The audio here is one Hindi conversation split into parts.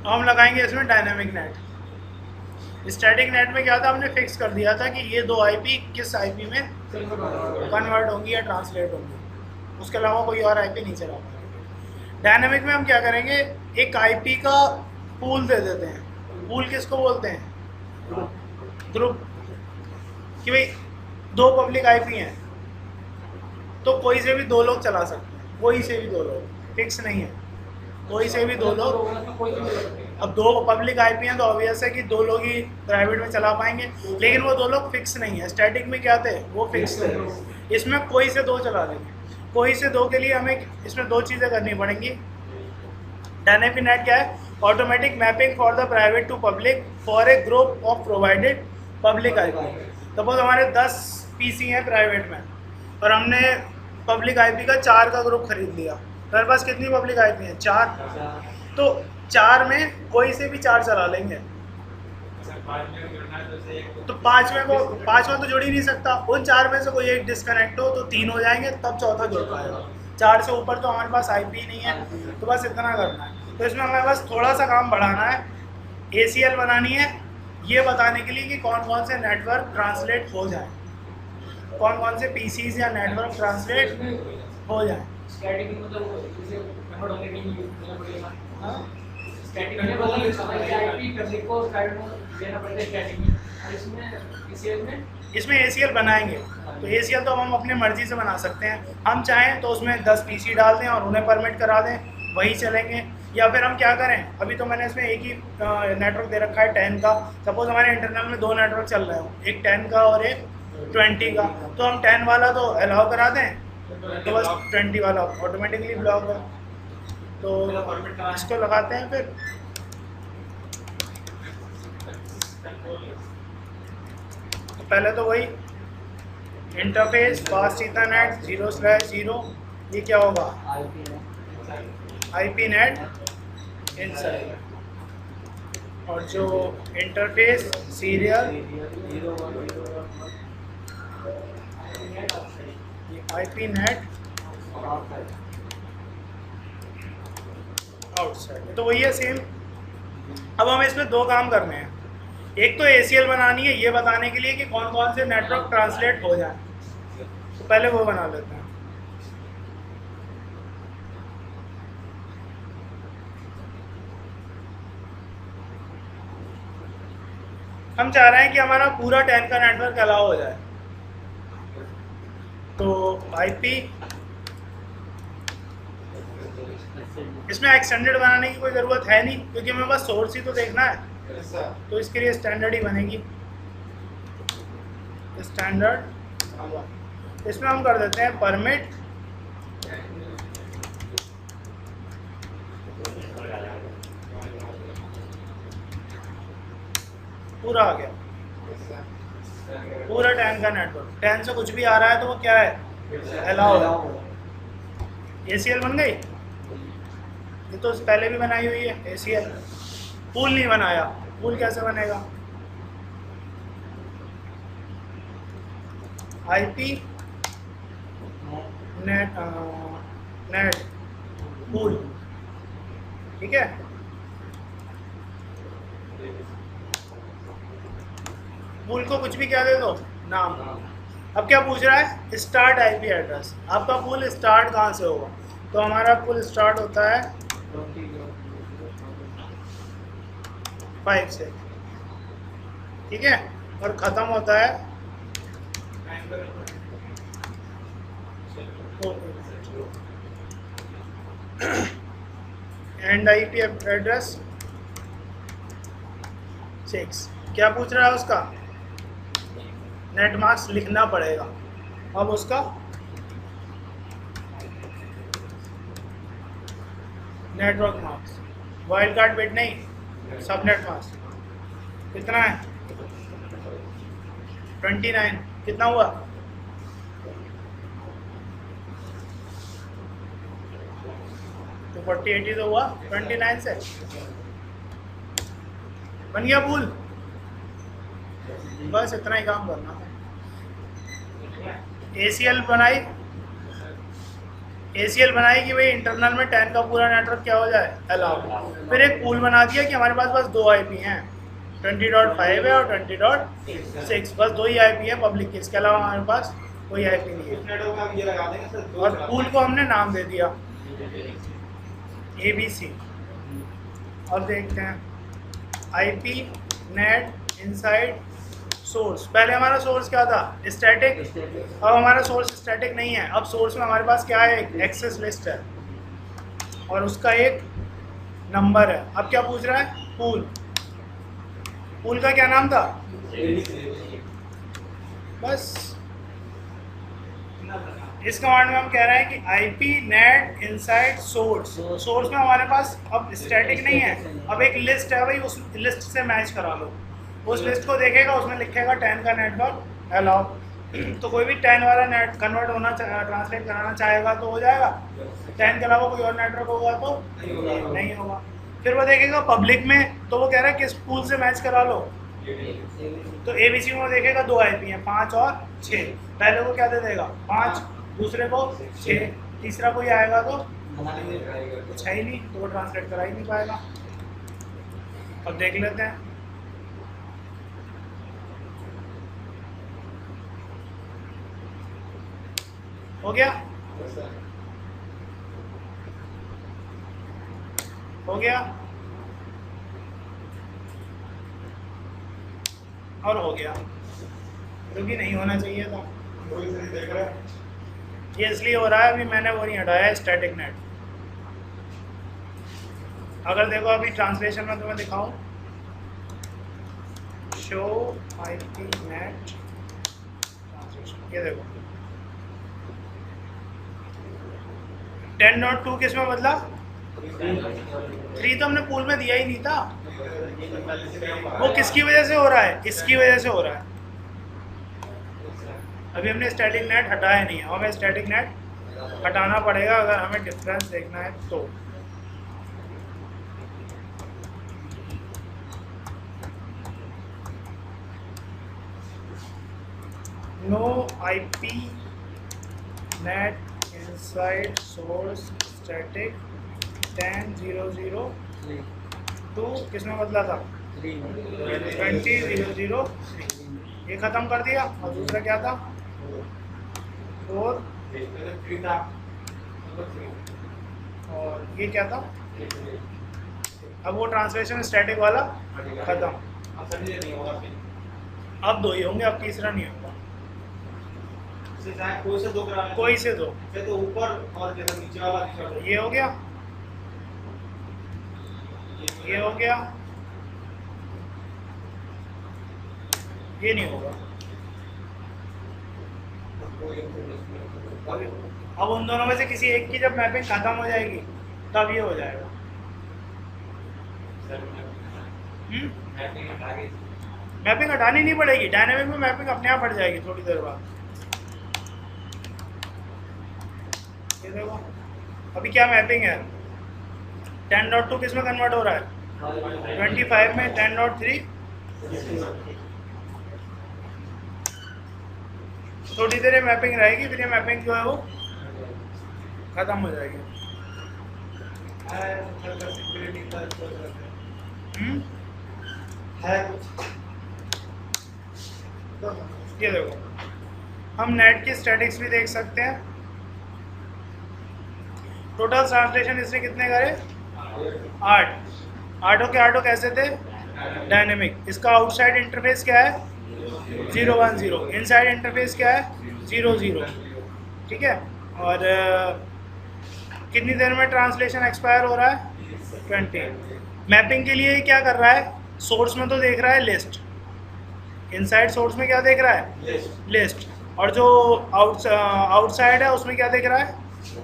तो हम लगाएंगे इसमें डायनेमिक नेट। स्टैटिक नेट में क्या था, हमने फिक्स कर दिया था कि ये दो आईपी किस आईपी में कन्वर्ट होंगी या ट्रांसलेट होंगी, उसके अलावा कोई और आईपी नहीं चला पाएगा। डायनेमिक में हम क्या करेंगे, एक आईपी का पूल दे देते हैं। पूल किसको बोलते हैं, ग्रुप, कि भाई दो पब्लिक आईपी हैं तो कोई से भी दो लोग चला सकते हैं, कोई से भी दो लोग, फिक्स नहीं है, कोई से भी दो लोग। अब दो पब्लिक आईपी हैं तो ऑब्वियस है कि दो लोग ही प्राइवेट में चला पाएंगे, लेकिन वो दो लोग फिक्स नहीं है। स्टैटिक में क्या थे, वो फिक्स थे, इसमें कोई से दो चला देंगे। कोई से दो के लिए हमें इसमें दो चीज़ें करनी पड़ेंगी। डायनेमिक नेट क्या है, automatic mapping for the private to public for a group of provided public IP. Suppose हमारे 10 पीसी हैं प्राइवेट में और हमने पब्लिक आईपी का 4 का ग्रुप खरीद लिया। हमारे पास कितनी पब्लिक आईपी हैं, 4। तो 4 में कोई से भी 4 चला लेंगे, तो 5 में तो जुड़ ही नहीं सकता। उन 4 में से कोई एक डिस्कनेक्ट हो तो 3 हो जाएंगे, तब चौथा जुड़ पाएगा। 4 से ऊपर तो हमारे पास आईपी नहीं है, तो बस इतना करना है। तो इसमें हमारे पास थोड़ा सा काम बढ़ाना है, ACL बनानी है, ये बताने के लिए कि कौन कौन से नेटवर्क ट्रांसलेट हो जाए, कौन कौन से पीसीज या नेटवर्क ट्रांसलेट हो जाए। इसमें ACL बनाएंगे तो ACL तो हम अपने मर्जी से बना सकते हैं। हम चाहें तो उसमें 10 पीसी डाल दें और उन्हें परमिट करा दें, वही चलेंगे। या फिर हम क्या करें, अभी तो मैंने इसमें एक ही नेटवर्क दे रखा है 10 का। सपोज हमारे इंटरनल में 2 नेटवर्क चल रहे हो, एक 10 का और एक 20 का, तो हम 10 वाला तो अलाउ करा दें, तो बस 20 वाला ऑटोमेटिकली ब्लॉक है। तो इसको लगाते हैं फिर। तो पहले तो वही इंटरफेस फास्ट ईथरनेट 0/0, ये क्या होगा, IP नेट इनसाइड, और जो interface serial IP net outside. तो वही है सेम। अब हमें इसमें 2 काम करने हैं। एक तो ACL बनानी है ये बताने के लिए कि कौन कौन से नेटवर्क ट्रांसलेट हो जाए, तो पहले वो बना लेते हैं। हम चाह रहे हैं कि हमारा पूरा 10 का नेटवर्क अलाउ हो जाए, तो IP इसमें एक्सटेंडेड बनाने की कोई ज़रूरत है नहीं, क्योंकि हमें बस सोर्स ही तो देखना है। तो इसके लिए स्टैंडर्ड ही बनेगी, स्टैंडर्ड। इसमें हम कर देते हैं परमिट पूरा आ गया, पूरा 10 का नेटवर्क। 10 से कुछ भी आ रहा है तो वो क्या है, अलाउ। ACL बन गई, ये तो पहले भी बनाई हुई है ACL। पूल नहीं बनाया, पूल कैसे बनेगा, IP नेट नेट पूल, ठीक है। पूल को कुछ भी क्या दे दो, नाम। अब क्या पूछ रहा है, स्टार्ट IP एड्रेस। आपका पूल स्टार्ट कहाँ से होगा, तो हमारा पूल स्टार्ट होता है 5 से, ठीक है, और ख़त्म होता है एंड IP एड्रेस 6। क्या पूछ रहा है उसका, नेट मार्क्स लिखना पड़ेगा। अब उसका network marks, wild card bit नहीं, सबनेट मास्क कितना है, 29। कितना हुआ, तो 4080 तो हुआ 29 से, बन गया पूल। बस इतना ही काम करना है। ACL बनाई, ACL बनाई कि भाई इंटरनल में 10 का पूरा नेटवर्क क्या हो जाए, अलाउ। फिर एक पूल बना दिया कि हमारे पास बस 2 IP हैं, 20.5 है और 20.6, बस 2 ही IP है पब्लिक के, इसके अलावा हमारे पास कोई IP नहीं है। और पूल को हमने नाम दे दिया ABC। और देखते हैं IP नेट इनसाइड सोर्स। पहले हमारा सोर्स क्या था, स्टैटिक। अब हमारा सोर्स स्टैटिक नहीं है, अब सोर्स में हमारे पास क्या है, एक एक्सेस लिस्ट है और उसका एक नंबर है। अब क्या पूछ रहा है, पूल। पूल का क्या नाम था, बस इस कमांड में हम कह रहे हैं कि IP NAT inside source. Source में हमारे पास अब स्टैटिक नहीं है, अब एक लिस्ट है भाई, उस लिस्ट से मैच करा लो। उस लिस्ट को देखेगा, उसमें लिखेगा 10 का नेटवर्क अलाउ। तो कोई भी 10 वाला नेट कन्वर्ट होना ट्रांसलेट कराना चाहेगा तो हो जाएगा, 10 के अलावा कोई और नेटवर्क होगा तो नहीं होगा। फिर वो देखेगा पब्लिक में, तो वो कह रहा है किस पूल से मैच करा लो, तो ABC में वो देखेगा 2 IP हैं, 5 और 6। पहले को क्या दे देगा, 5, दूसरे को 6, तीसरा कोई आएगा तो कुछ है ही नहीं, तो वो ट्रांसलेट करा ही नहीं पाएगा। अब देख लेते हैं, हो गया, हो गया और हो गया, क्योंकि नहीं होना चाहिए था। ये इसलिए हो रहा है, अभी मैंने वो नहीं हटाया है स्टैटिक नेट। अगर देखो अभी ट्रांसलेशन में तुम्हें दिखाऊं, शो IP नेट ट्रांसलेशन, ये देखो 10.2 किस में बदला, 3 तो हमने पूल में दिया ही नहीं था। वो किसकी वजह से हो रहा है, इसकी वजह से हो रहा है। अभी हमने स्टैटिक नेट हटाया नहीं है, हमें स्टैटिक नेट हटाना पड़ेगा अगर हमें डिफरेंस देखना है तो। No IP NAT inside source static 10.0.0.2 किसमें बदला था, 20.0.0.3। ये खत्म कर दिया। और दूसरा क्या था, 4, और ये क्या था, अब वो ट्रांसलेशन स्टैटिक वाला खत्म। अब 2 ही होंगे, अब तीसरा नहीं होगा। कोई से दो, तो ऊपर और नीचे वाला, ये हो गया, ये हो गया, ये नहीं होगा। अब उन दोनों में से किसी एक की जब मैपिंग खत्म हो जाएगी तब ये हो जाएगा। मैपिंग हटानी नहीं पड़ेगी, डायनेमिक में मैपिंग अपने आप हट जाएगी थोड़ी देर बाद। ये देखो अभी क्या मैपिंग है, 10.2 किस में कन्वर्ट हो रहा है, 25 में 10.3। थोड़ी देर मैपिंग रहेगी, फिर ये मैपिंग जो है वो खत्म हो जाएगी। ये देखो हम नेट की स्टैटिक्स भी देख सकते हैं। टोटल ट्रांसलेशन इसने कितने करे, 8। 8 के 8 कैसे थे, डायनेमिक। इसका आउटसाइड इंटरफेस क्या है, 010। इनसाइड इंटरफेस क्या है, 00। ठीक है, और कितनी देर में ट्रांसलेशन एक्सपायर हो रहा है, 20। मैपिंग के लिए क्या कर रहा है, सोर्स में तो देख रहा है लिस्ट, इनसाइड सोर्स में क्या देख रहा है, लिस्ट। और जो आउटसाइड है उसमें क्या देख रहा है,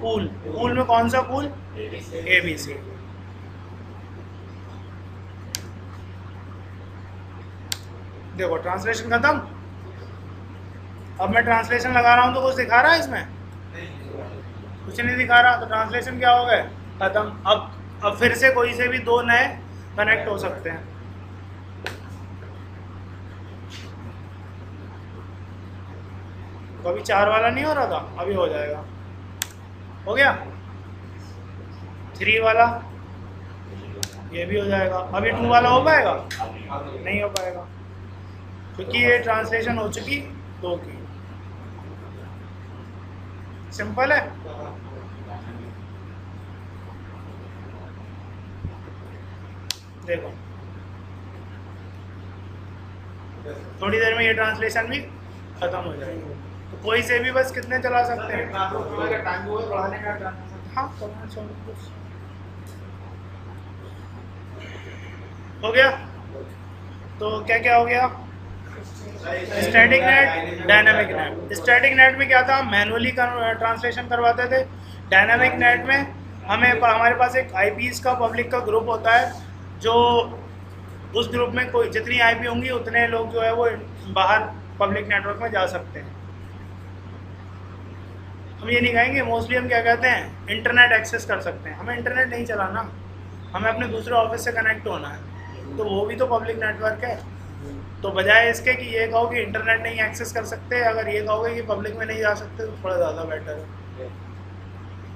पूल। पूल में कौन सा पूल, ABC। देखो ट्रांसलेशन खत्म। अब मैं ट्रांसलेशन लगा रहा हूँ तो कुछ दिखा रहा है इसमें, कुछ नहीं दिखा रहा, तो ट्रांसलेशन क्या हो गया, खत्म। अब फिर से कोई से भी 2 नए कनेक्ट हो सकते हैं। तो अभी 4 वाला नहीं हो रहा था, अभी हो जाएगा। हो गया। 3 वाला ये भी हो जाएगा। अभी 2 वाला हो पाएगा? नहीं हो पाएगा क्योंकि ये ट्रांसलेशन हो चुकी 2 की। सिंपल है। देखो थोड़ी देर में ये ट्रांसलेशन भी खत्म हो जाएगी। तो कोई से भी बस कितने चला सकते हैं? हाँ हो गया। तो क्या क्या हो गया? Static net, dynamic net. Static net में क्या था, मैनुअली ट्रांसलेशन करवाते थे। डायनामिक नेट में हमारे पास एक आईपीज का पब्लिक का ग्रुप होता है, जो उस ग्रुप में कोई जितनी आईपी होंगी उतने लोग जो है वो बाहर पब्लिक नेटवर्क में जा सकते हैं। हम ये नहीं कहेंगे, मोस्टली हम क्या कहते हैं, इंटरनेट एक्सेस कर सकते हैं। हमें इंटरनेट नहीं चलाना, हमें अपने दूसरे ऑफिस से कनेक्ट होना है, तो वो भी तो पब्लिक नेटवर्क है। तो बजाय इसके कि ये कहो कि इंटरनेट नहीं एक्सेस कर सकते, अगर ये कहोगे कि पब्लिक में नहीं जा सकते, तो थोड़ा ज़्यादा बेटर है।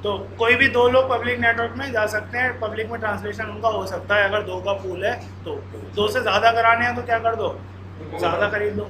तो कोई भी 2 लोग पब्लिक नेटवर्क में जा सकते हैं, पब्लिक में ट्रांसलेशन उनका हो सकता है। अगर 2 का पूल है तो 2 से ज़्यादा कराने हैं तो क्या कर दो, ज़्यादा खरीद लो।